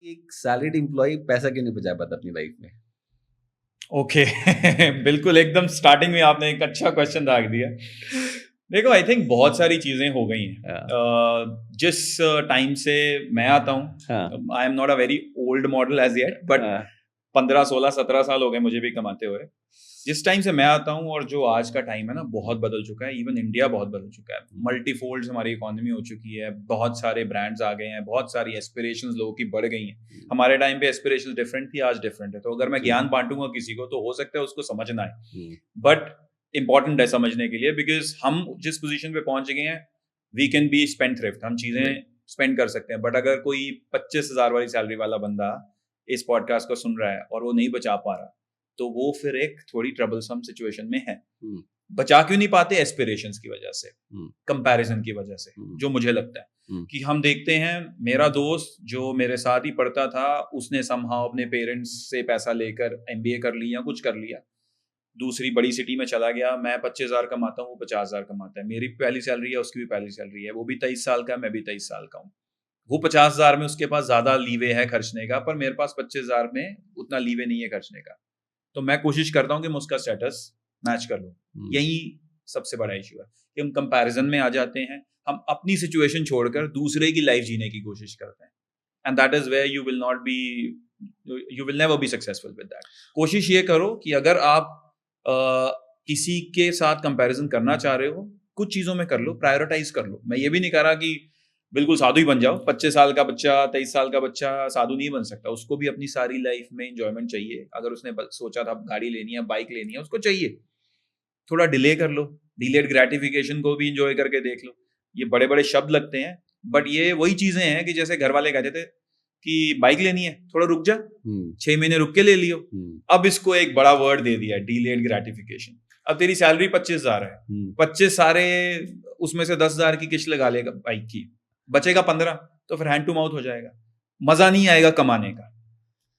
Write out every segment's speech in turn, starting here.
एक salaried employee पैसा क्यों नहीं बचा पाता अपनी लाइफ में? ओके बिल्कुल एकदम स्टार्टिंग में आपने एक अच्छा क्वेश्चन रख दिया। देखो आई थिंक बहुत सारी चीज़ें हो गई हैं। जिस टाइम से मैं आता हाँ। हूँ, I am not a very old model as yet, but हाँ। 15 16 17 साल हो गए मुझे भी कमाते हुए। जिस टाइम से मैं आता हूँ और जो आज का टाइम है ना, बहुत बदल चुका है। इवन इंडिया बहुत बदल चुका है। मल्टीफोल्ड हमारी इकोनॉमी हो चुकी है, बहुत सारे ब्रांड्स आ गए हैं, बहुत सारी एस्पिरेशंस लोगों की बढ़ गई हैं। हमारे टाइम पे एस्पिरेशंस डिफरेंट थी, आज डिफरेंट है। तो अगर मैं ज्ञान बांटूंगा किसी को तो हो सकता है उसको समझना है, बट इंपॉर्टेंट है समझने के लिए, बिकॉज हम जिस पोजीशन पे पहुंच गए हैं, we can be spendthrift, हम चीजें स्पेंड कर सकते हैं। बट अगर कोई 25,000 वाली सैलरी वाला बंदा इस पॉडकास्ट को सुन रहा है और वो नहीं बचा पा रहा, तो वो फिर एक थोड़ी ट्रबलसम सिचुएशन में है। बचा क्यों नहीं पाते? एस्पिरेशंस की वजह से, कंपैरिजन की वजह से। जो मुझे लगता है कि हम देखते हैं, मेरा दोस्त जो मेरे साथ ही पढ़ता था, उसने समहाउ अपने पेरेंट्स से पैसा लेकर एमबीए कर लिया, कुछ कर लिया, दूसरी बड़ी सिटी में चला गया। मैं 25,000 कमाता हूँ, वो 50,000 कमाता है। मेरी पहली सैलरी है, उसकी भी पहली सैलरी है। वो भी 23 साल का है, मैं भी 23 साल का हूँ। वो 50,000 में उसके पास ज्यादा लीवे है खर्चने का, पर मेरे पास 25,000 में उतना लीवे नहीं है खर्चने का। तो मैं कोशिश करता हूँ कि मैं उसका स्टेटस मैच कर लूँ। यही सबसे बड़ा इशू है कि हम कंपैरिजन में आ जाते हैं। हम अपनी सिचुएशन छोड़कर दूसरे की लाइफ जीने की कोशिश करते हैं, and that is where you will never be successful with that. कोशिश ये करो कि अगर आप किसी के साथ कंपैरिजन करना चाह रहे हो, कुछ चीजों में कर लो, प्रायोरिटाइज कर लो। मैं ये भी नहीं कह रहा कि बिल्कुल साधु ही बन जाओ। 25 साल का बच्चा, 23 साल का बच्चा साधु नहीं बन सकता। उसको भी अपनी सारी लाइफ में एंजॉयमेंट चाहिए। अगर उसने सोचा था गाड़ी लेनी है, बाइक लेनी है, उसको चाहिए, थोड़ा डिले कर लो। डिलेड ग्रेटिफिकेशन को भी एंजॉय करके देख लो। ये बड़े बड़े शब्द लगते हैं, बट ये वही चीजें हैं कि जैसे घर वाले कहते थे कि बाइक लेनी है, थोड़ा रुक जा, 6 महीने रुक के ले लियो। अब इसको एक बड़ा वर्ड दे दिया, डिलेड ग्रेटिफिकेशन। अब तेरी सैलरी 25,000 है, 25 सारे उसमें से 10,000 की किस्त लगा लेगा बाइक की, बचेगा 15, तो फिर हैंड टू माउथ हो जाएगा, मजा नहीं आएगा कमाने का।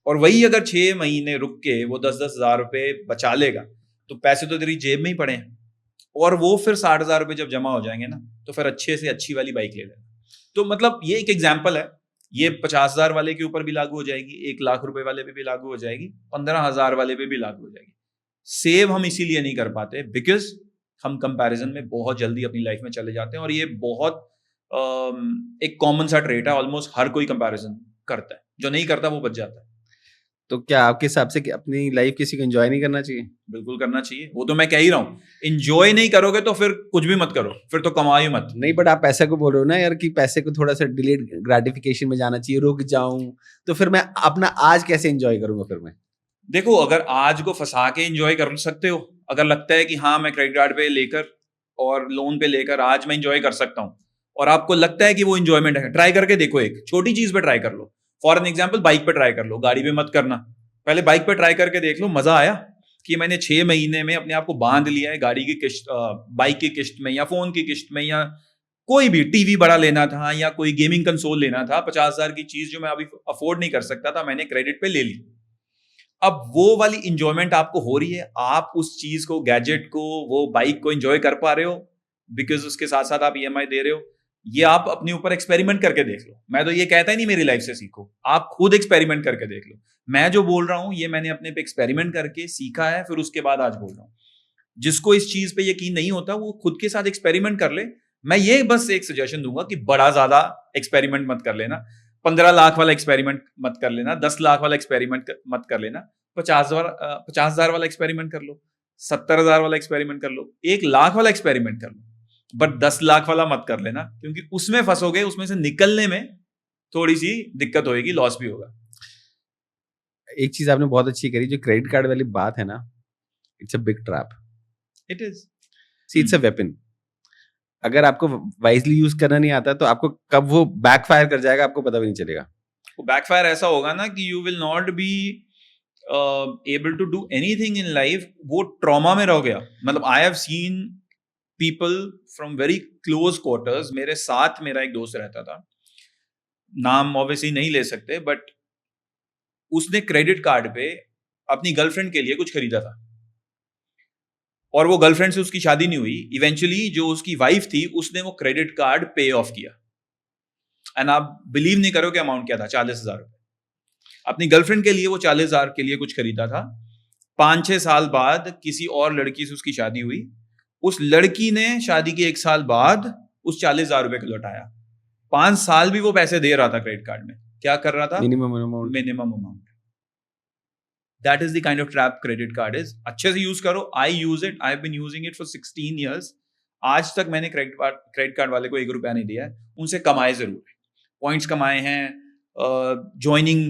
और वही अगर 6 महीने रुक के वो 10-10 हजार रुपए बचा लेगा, तो पैसे तो तेरी जेब में ही पड़े हैं, और वो फिर 60,000 रुपए जब जमा हो जाएंगे ना, तो फिर अच्छे से अच्छी वाली बाइक ले लेना। तो मतलब ये एक एग्जाम्पल है। ये 50,000 वाले के ऊपर भी लागू हो जाएगी, 1,00,000 रुपए वाले पे भी लागू हो जाएगी, 15,000 वाले पे भी लागू हो जाएगी। सेव हम इसीलिए नहीं कर पाते बिकॉज हम कंपैरिजन में बहुत जल्दी अपनी लाइफ में चले जाते हैं, और ये बहुत एक कॉमन सा ट्रेट है। ऑलमोस्ट हर कोई कंपैरिजन करता है, जो नहीं करता वो बच जाता है। तो क्या आपके हिसाब से कि अपनी लाइफ किसी को एंजॉय नहीं करना चाहिए? बिल्कुल करना चाहिए, वो तो मैं कह ही रहा हूँ। एंजॉय नहीं करोगे तो फिर कुछ भी मत करो, फिर तो कमाओ ही मत। नहीं, बट आप पैसे को बोल रहे हो ना यार कि पैसे को थोड़ा सा डिलेड ग्रेटिफिकेशन में जाना चाहिए, रुक जाऊं, तो फिर मैं अपना आज कैसे एंजॉय करूंगा फिर मैं? देखो, अगर आज को फंसा के एंजॉय कर सकते हो, अगर लगता है कि हाँ मैं क्रेडिट कार्ड पे लेकर और लोन पे लेकर आज मैं एंजॉय कर सकता हूँ, और आपको लगता है कि वो एंजॉयमेंट है, ट्राई करके देखो। एक छोटी चीज पे ट्राई कर लो। फॉर एन एग्जाम्पल, बाइक पे ट्राई कर लो, गाड़ी पे मत करना। पहले बाइक पे ट्राई करके देख लो, मजा आया कि मैंने 6 महीने में अपने आप को बांध लिया है गाड़ी की किस्त, बाइक की किस्त में, या फोन की किस्त में, या कोई भी टीवी बड़ा लेना था, या कोई गेमिंग कंसोल लेना था, 50,000 की चीज जो मैं अभी अफोर्ड नहीं कर सकता था, मैंने क्रेडिट पे ले ली। अब वो वाली इंजॉयमेंट आपको हो रही है, आप उस चीज को, गैजेट को, वो बाइक को एंजॉय कर पा रहे हो बिकॉज उसके साथ साथ आप ईएमआई दे रहे हो। ये आप अपने ऊपर एक्सपेरिमेंट करके देख लो। मैं तो ये कहता ही नहीं मेरी लाइफ से सीखो, आप खुद एक्सपेरिमेंट करके देख लो। मैं जो बोल रहा हूं ये मैंने अपने पे एक्सपेरिमेंट करके सीखा है, फिर उसके बाद आज बोल रहा हूं। जिसको इस चीज पे यकीन नहीं होता वो खुद के साथ एक्सपेरिमेंट कर ले। मैं ये बस एक सजेशन दूंगा कि बड़ा ज्यादा एक्सपेरिमेंट मत कर लेना। 15 लाख वाला एक्सपेरिमेंट मत कर लेना, 10 लाख वाला एक्सपेरिमेंट मत कर लेना, 50,000 वाला एक्सपेरिमेंट कर लो, 70,000 वाला एक्सपेरिमेंट कर लो, 1,00,000 वाला एक्सपेरिमेंट कर लो, बट 10 लाख वाला मत कर लेना, क्योंकि उसमें फंसोगे, उसमें से निकलने में थोड़ी सी दिक्कत होगी, लॉस भी होगा। एक चीज आपने बहुत अच्छी करी, जो क्रेडिट कार्ड वाली बात है ना, it's a big trap. It is, see, it's a weapon. अगर आपको वाइजली यूज करना नहीं आता तो आपको कब वो बैकफायर कर जाएगा आपको पता भी नहीं चलेगा। वो बैकफायर ऐसा होगा ना कि you will not be able to do anything in life. वो ट्रॉमा में रह गया। मतलब I have seen people from very close quarters. मेरे साथ मेरा एक दोस्त रहता था, नाम ऑब्वियसली नहीं ले सकते, बट उसने क्रेडिट कार्ड पे अपनी गर्लफ्रेंड के लिए कुछ खरीदा था, और वो गर्लफ्रेंड से उसकी शादी नहीं हुई। इवेंचुअली जो उसकी वाइफ थी उसने वो क्रेडिट कार्ड पे ऑफ किया, एंड आप बिलीव नहीं करोगे अमाउंट क्या था, 40,000 रुपए। अपनी गर्लफ्रेंड के लिए वो 40,000 के लिए कुछ खरीदा था, 5-6 साल बाद किसी और लड़की से उसकी शादी हुई, उस लड़की ने शादी के 1 साल बाद उस 40,000 रुपए को लौटाया। 5 साल भी वो पैसे दे रहा था क्रेडिट कार्ड में। क्या कर रहा था? Minimum amount. That is the kind of trap credit card is. अच्छे से यूज करो। I use it. I've been using it for 16 years. आज तक मैंने क्रेडिट कार्ड वाले को 1 रुपया नहीं दिया है। उनसे कमाए जरूर है, पॉइंट्स कमाए हैं, ज्वाइनिंग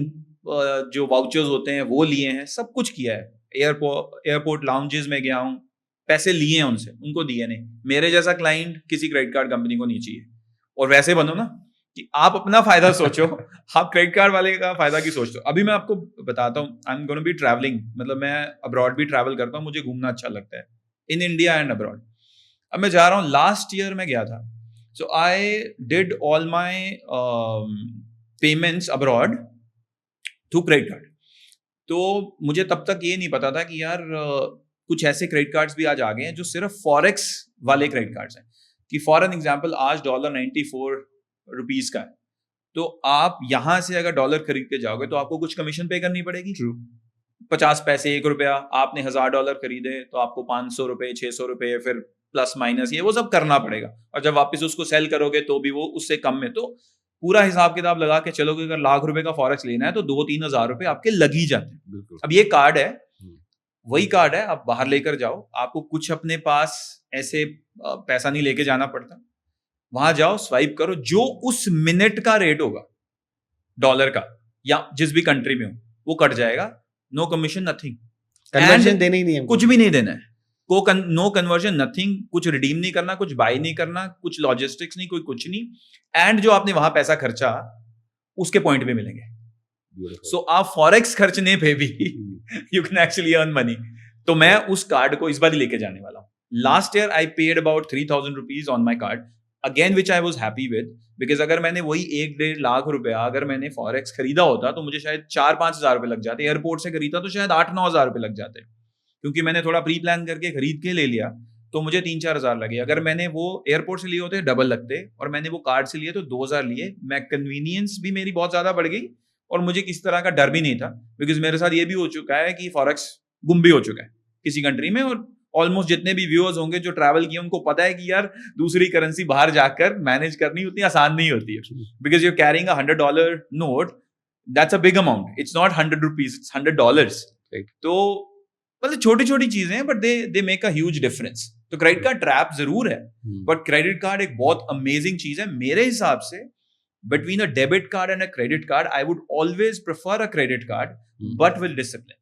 जो वाउचर्स होते हैं वो लिए हैं, सब कुछ किया है। एयरपोर्ट लाउंजेस में गया हूँ, पैसे लिए हैं उनसे, उनको दिए नहीं। मेरे जैसा क्लाइंट किसी क्रेडिट कार्ड कंपनी को नहीं चाहिए। और वैसे बनो ना कि आप अपना फायदा सोचो, आप क्रेडिट कार्ड वाले का फायदा की सोचते हो। अभी मैं आपको बताता हूँ, I am gonna be travelling, मतलब मैं अब्रॉड भी ट्रैवल करता हूँ, मुझे घूमना अच्छा लगता है, इन इंडिया एंड अब्रॉड। अब मैं जा रहा हूँ, लास्ट ईयर में गया था, so I did all my payments abroad through credit card. तो मुझे तब तक ये नहीं पता था कि यार कुछ ऐसे क्रेडिट कार्ड्स भी आज आ गए हैं जो सिर्फ फॉरेक्स वाले क्रेडिट कार्ड्स हैं। कि फॉर एन एग्जाम्पल, आज $94 का है, तो आप यहां से अगर डॉलर खरीद के जाओगे तो आपको कुछ कमीशन पे करनी पड़ेगी। 50 पैसे, 1 रुपया। आपने $1000 खरीदे तो आपको 500 रुपए, 600 रुपए, फिर प्लस माइनस ये वो सब करना पड़ेगा। और जब वापस उसको सेल करोगे तो भी वो उससे कम में। तो पूरा हिसाब किताब लगा के चलोगे, अगर लाख रुपए का फॉरेक्स लेना है तो 2-3 हजार रुपए आपके लग ही जाते हैं। अब ये कार्ड है, वही कार्ड है, आप बाहर लेकर जाओ, आपको कुछ अपने पास ऐसे पैसा नहीं लेके जाना पड़ता। वहां जाओ, स्वाइप करो, जो उस मिनट का रेट होगा डॉलर का या जिस भी कंट्री में हो वो कट जाएगा। नो कमीशन, नथिंग, कन्वर्जन देना ही नहीं है, कुछ भी नहीं देना है। नो कन्वर्जन, नथिंग, कुछ रिडीम नहीं करना, कुछ बाय नहीं करना, कुछ लॉजिस्टिक्स नहीं, कोई कुछ नहीं। एंड जो आपने वहां पैसा खर्चा उसके पॉइंट पे मिलेंगे। सो आप फॉरेक्स खर्चने पे भी you can actually earn money. तो मैं उस कार्ड को इस बार ही लेके जाने वाला हूँ। Last year I paid about 3,000 rupees on my card, again which I was happy with, because अगर मैंने वही 1-1.5 लाख रुपया अगर मैंने फॉरेक्स खरीदा होता तो मुझे शायद 4-5 हजार रुपए लग जाते। एयरपोर्ट से खरीदा तो शायद 8-9 हजार रुपए लग जाते, क्योंकि मैंने थोड़ा प्री प्लान करके खरीद के ले लिया तो मुझे 3-4 हजार लगे। अगर मैंने वो एयरपोर्ट से लिए होते डबल लगते, और मैंने वो कार्ड से लिए तो 2,000 लिए। मैं कन्वीनियंस भी मेरी बहुत ज्यादा बढ़ गई और मुझे किसी तरह का डर भी नहीं था, बिकॉज मेरे साथ ये भी हो चुका है कि फॉरेक्स गुम भी हो चुका है किसी कंट्री में। और ऑलमोस्ट जितने भी व्यूअर्स होंगे जो ट्रैवल किए उनको पता है कि यार दूसरी करेंसी बाहर जाकर मैनेज करनी उतनी आसान नहीं होती है, because you are carrying $100 note, that's a big amount, it's not $100, it's $100। तो मतलब छोटी छोटी चीजें हैं, but they make a huge difference. तो क्रेडिट कार्ड ट्रैप जरूर है, बट क्रेडिट कार्ड एक बहुत अमेजिंग चीज है मेरे हिसाब से। Between a debit card and a credit card, I would always prefer a credit card, but with discipline.